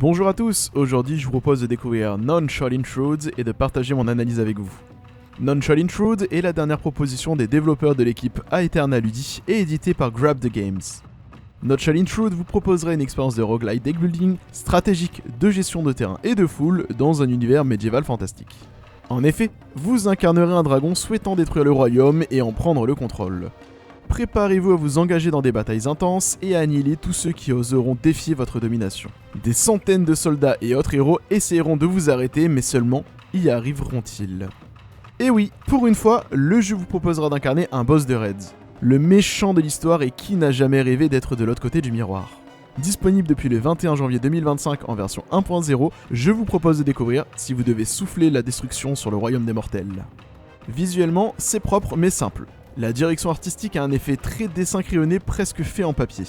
Bonjour à tous, aujourd'hui je vous propose de découvrir Non-Shall Intrude et de partager mon analyse avec vous. Non-Shall Intrude est la dernière proposition des développeurs de l'équipe Aeterna Ludi et édité par Grab the Games. Non-Shall Intrude vous proposerait une expérience de roguelite deck building, stratégique, de gestion de terrain et de foule dans un univers médiéval fantastique. En effet, vous incarnerez un dragon souhaitant détruire le royaume et en prendre le contrôle. Préparez-vous à vous engager dans des batailles intenses et à annihiler tous ceux qui oseront défier votre domination. Des centaines de soldats et autres héros essayeront de vous arrêter, mais seulement y arriveront-ils? Et oui, pour une fois, le jeu vous proposera d'incarner un boss de raids, le méchant de l'histoire et qui n'a jamais rêvé d'être de l'autre côté du miroir. Disponible depuis le 21 janvier 2025 en version 1.0, je vous propose de découvrir si vous devez souffler la destruction sur le royaume des mortels. Visuellement, c'est propre mais simple. La direction artistique a un effet très dessin crayonné presque fait en papier.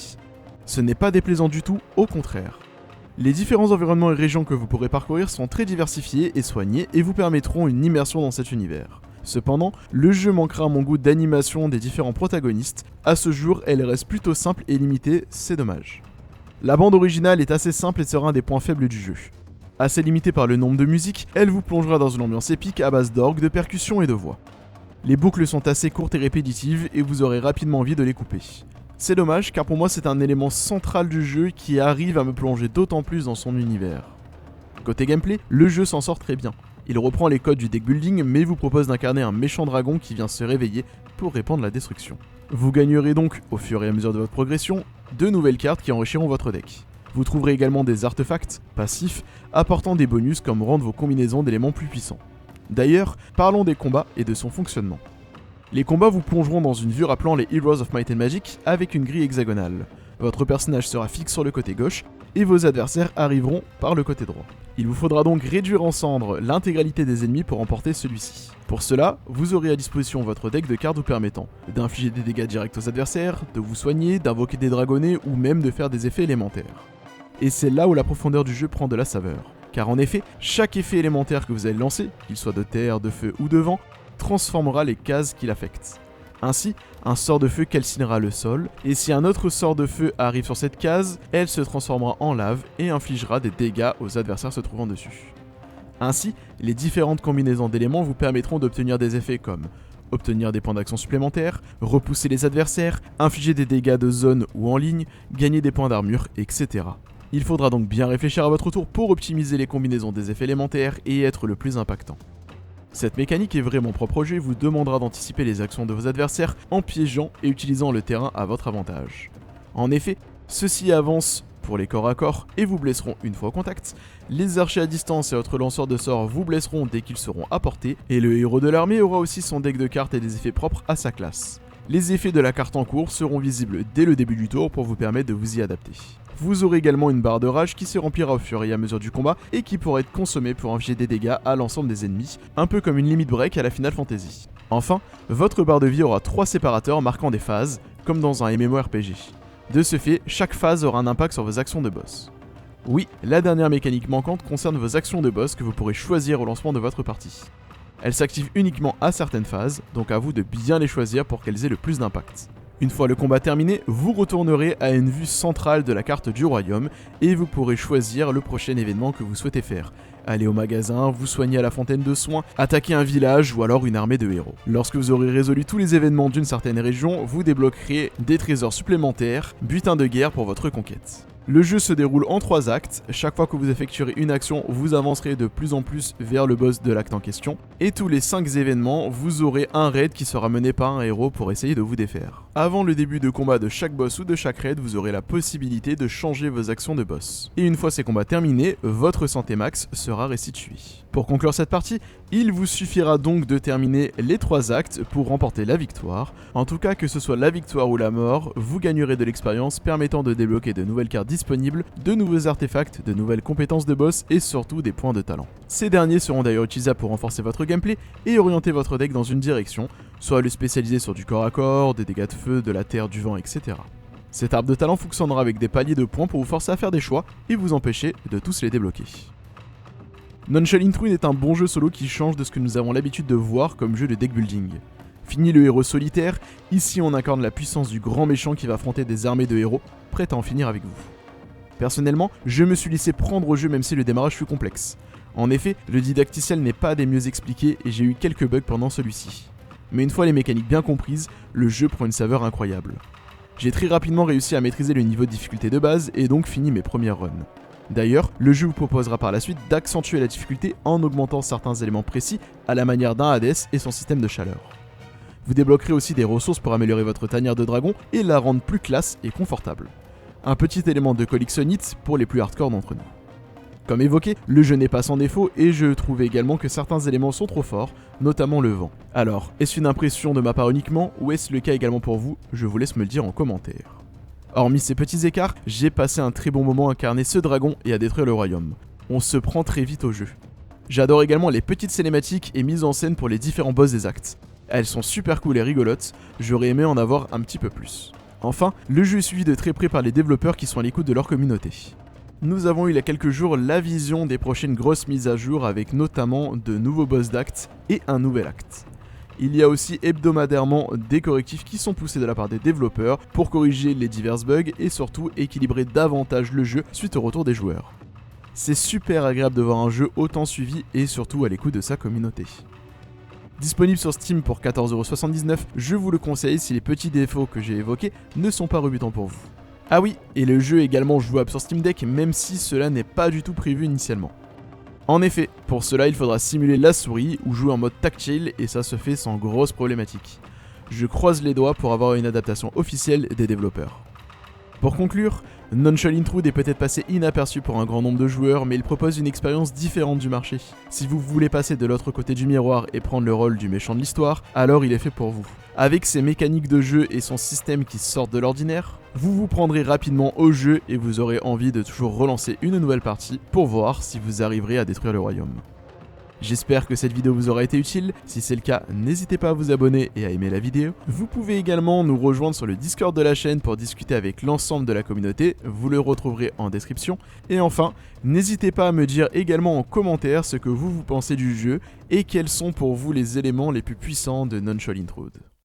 Ce n'est pas déplaisant du tout, au contraire. Les différents environnements et régions que vous pourrez parcourir sont très diversifiés et soignés et vous permettront une immersion dans cet univers. Cependant, le jeu manquera à mon goût d'animation des différents protagonistes. À ce jour, elle reste plutôt simple et limitée, c'est dommage. La bande originale est assez simple et sera un des points faibles du jeu. Assez limitée par le nombre de musiques, elle vous plongera dans une ambiance épique à base d'orgues, de percussions et de voix. Les boucles sont assez courtes et répétitives et vous aurez rapidement envie de les couper. C'est dommage car pour moi c'est un élément central du jeu qui arrive à me plonger d'autant plus dans son univers. Côté gameplay, le jeu s'en sort très bien. Il reprend les codes du deck building mais vous propose d'incarner un méchant dragon qui vient se réveiller pour répandre la destruction. Vous gagnerez donc, au fur et à mesure de votre progression, de nouvelles cartes qui enrichiront votre deck. Vous trouverez également des artefacts, passifs, apportant des bonus comme rendre vos combinaisons d'éléments plus puissants. D'ailleurs, parlons des combats et de son fonctionnement. Les combats vous plongeront dans une vue rappelant les Heroes of Might and Magic avec une grille hexagonale. Votre personnage sera fixe sur le côté gauche et vos adversaires arriveront par le côté droit. Il vous faudra donc réduire en cendres l'intégralité des ennemis pour emporter celui-ci. Pour cela, vous aurez à disposition votre deck de cartes vous permettant d'infliger des dégâts directs aux adversaires, de vous soigner, d'invoquer des dragonnets ou même de faire des effets élémentaires. Et c'est là où la profondeur du jeu prend de la saveur. Car en effet, chaque effet élémentaire que vous allez lancer, qu'il soit de terre, de feu ou de vent, transformera les cases qui l'affectent. Ainsi, un sort de feu calcinera le sol, et si un autre sort de feu arrive sur cette case, elle se transformera en lave et infligera des dégâts aux adversaires se trouvant dessus. Ainsi, les différentes combinaisons d'éléments vous permettront d'obtenir des effets comme obtenir des points d'action supplémentaires, repousser les adversaires, infliger des dégâts de zone ou en ligne, gagner des points d'armure, etc. Il faudra donc bien réfléchir à votre tour pour optimiser les combinaisons des effets élémentaires et être le plus impactant. Cette mécanique est vraiment propre au jeu et vous demandera d'anticiper les actions de vos adversaires en piégeant et utilisant le terrain à votre avantage. En effet, ceux-ci avancent pour les corps à corps et vous blesseront une fois au contact, les archers à distance et autres lanceurs de sorts vous blesseront dès qu'ils seront à portée, et le héros de l'armée aura aussi son deck de cartes et des effets propres à sa classe. Les effets de la carte en cours seront visibles dès le début du tour pour vous permettre de vous y adapter. Vous aurez également une barre de rage qui se remplira au fur et à mesure du combat et qui pourra être consommée pour infliger des dégâts à l'ensemble des ennemis, un peu comme une limit break à la Final Fantasy. Enfin, votre barre de vie aura 3 séparateurs marquant des phases, comme dans un MMORPG. De ce fait, chaque phase aura un impact sur vos actions de boss. Oui, la dernière mécanique manquante concerne vos actions de boss que vous pourrez choisir au lancement de votre partie. Elles s'activent uniquement à certaines phases, donc à vous de bien les choisir pour qu'elles aient le plus d'impact. Une fois le combat terminé, vous retournerez à une vue centrale de la carte du royaume et vous pourrez choisir le prochain événement que vous souhaitez faire. Aller au magasin, vous soigner à la fontaine de soins, attaquer un village ou alors une armée de héros. Lorsque vous aurez résolu tous les événements d'une certaine région, vous débloquerez des trésors supplémentaires, butin de guerre pour votre conquête. Le jeu se déroule en 3 actes, chaque fois que vous effectuerez une action, vous avancerez de plus en plus vers le boss de l'acte en question, et tous les 5 événements, vous aurez un raid qui sera mené par un héros pour essayer de vous défaire. Avant le début de combat de chaque boss ou de chaque raid, vous aurez la possibilité de changer vos actions de boss. Et une fois ces combats terminés, votre santé max sera restituée. Pour conclure cette partie, il vous suffira donc de terminer les 3 actes pour remporter la victoire. En tout cas, que ce soit la victoire ou la mort, vous gagnerez de l'expérience permettant de débloquer de nouvelles cartes disponibles, de nouveaux artefacts, de nouvelles compétences de boss et surtout des points de talent. Ces derniers seront d'ailleurs utilisables pour renforcer votre gameplay et orienter votre deck dans une direction, soit le spécialiser sur du corps à corps, des dégâts de feu, de la terre, du vent, etc. Cet arbre de talent fonctionnera avec des paliers de points pour vous forcer à faire des choix et vous empêcher de tous les débloquer. Non-Shall Intrude est un bon jeu solo qui change de ce que nous avons l'habitude de voir comme jeu de deck building. Fini le héros solitaire, ici on incarne la puissance du grand méchant qui va affronter des armées de héros prêts à en finir avec vous. Personnellement, je me suis laissé prendre au jeu même si le démarrage fut complexe. En effet, le didacticiel n'est pas des mieux expliqués et j'ai eu quelques bugs pendant celui-ci. Mais une fois les mécaniques bien comprises, le jeu prend une saveur incroyable. J'ai très rapidement réussi à maîtriser le niveau de difficulté de base et donc fini mes premières runs. D'ailleurs, le jeu vous proposera par la suite d'accentuer la difficulté en augmentant certains éléments précis à la manière d'un Hades et son système de chaleur. Vous débloquerez aussi des ressources pour améliorer votre tanière de dragon et la rendre plus classe et confortable. Un petit élément de collectionnite pour les plus hardcore d'entre nous. Comme évoqué, le jeu n'est pas sans défaut et je trouve également que certains éléments sont trop forts, notamment le vent. Alors, est-ce une impression de ma part uniquement ou est-ce le cas également pour vous? Je vous laisse me le dire en commentaire. Hormis ces petits écarts, j'ai passé un très bon moment à incarner ce dragon et à détruire le royaume. On se prend très vite au jeu. J'adore également les petites cinématiques et mises en scène pour les différents boss des actes. Elles sont super cool et rigolotes, j'aurais aimé en avoir un petit peu plus. Enfin, le jeu est suivi de très près par les développeurs qui sont à l'écoute de leur communauté. Nous avons eu il y a quelques jours la vision des prochaines grosses mises à jour avec notamment de nouveaux boss d'actes et un nouvel acte. Il y a aussi hebdomadairement des correctifs qui sont poussés de la part des développeurs pour corriger les divers bugs et surtout équilibrer davantage le jeu suite au retour des joueurs. C'est super agréable de voir un jeu autant suivi et surtout à l'écoute de sa communauté. Disponible sur Steam pour 14,79€, je vous le conseille si les petits défauts que j'ai évoqués ne sont pas rebutants pour vous. Ah oui, et le jeu est également jouable sur Steam Deck même si cela n'est pas du tout prévu initialement. En effet, pour cela il faudra simuler la souris ou jouer en mode tactile et ça se fait sans grosse problématique. Je croise les doigts pour avoir une adaptation officielle des développeurs. Pour conclure, Non-Shall Intrude est peut-être passé inaperçu pour un grand nombre de joueurs, mais il propose une expérience différente du marché. Si vous voulez passer de l'autre côté du miroir et prendre le rôle du méchant de l'histoire, alors il est fait pour vous. Avec ses mécaniques de jeu et son système qui sortent de l'ordinaire, vous vous prendrez rapidement au jeu et vous aurez envie de toujours relancer une nouvelle partie pour voir si vous arriverez à détruire le royaume. J'espère que cette vidéo vous aura été utile, si c'est le cas, n'hésitez pas à vous abonner et à aimer la vidéo. Vous pouvez également nous rejoindre sur le Discord de la chaîne pour discuter avec l'ensemble de la communauté, vous le retrouverez en description. Et enfin, n'hésitez pas à me dire également en commentaire ce que vous pensez du jeu et quels sont pour vous les éléments les plus puissants de Non-Shall Intrude.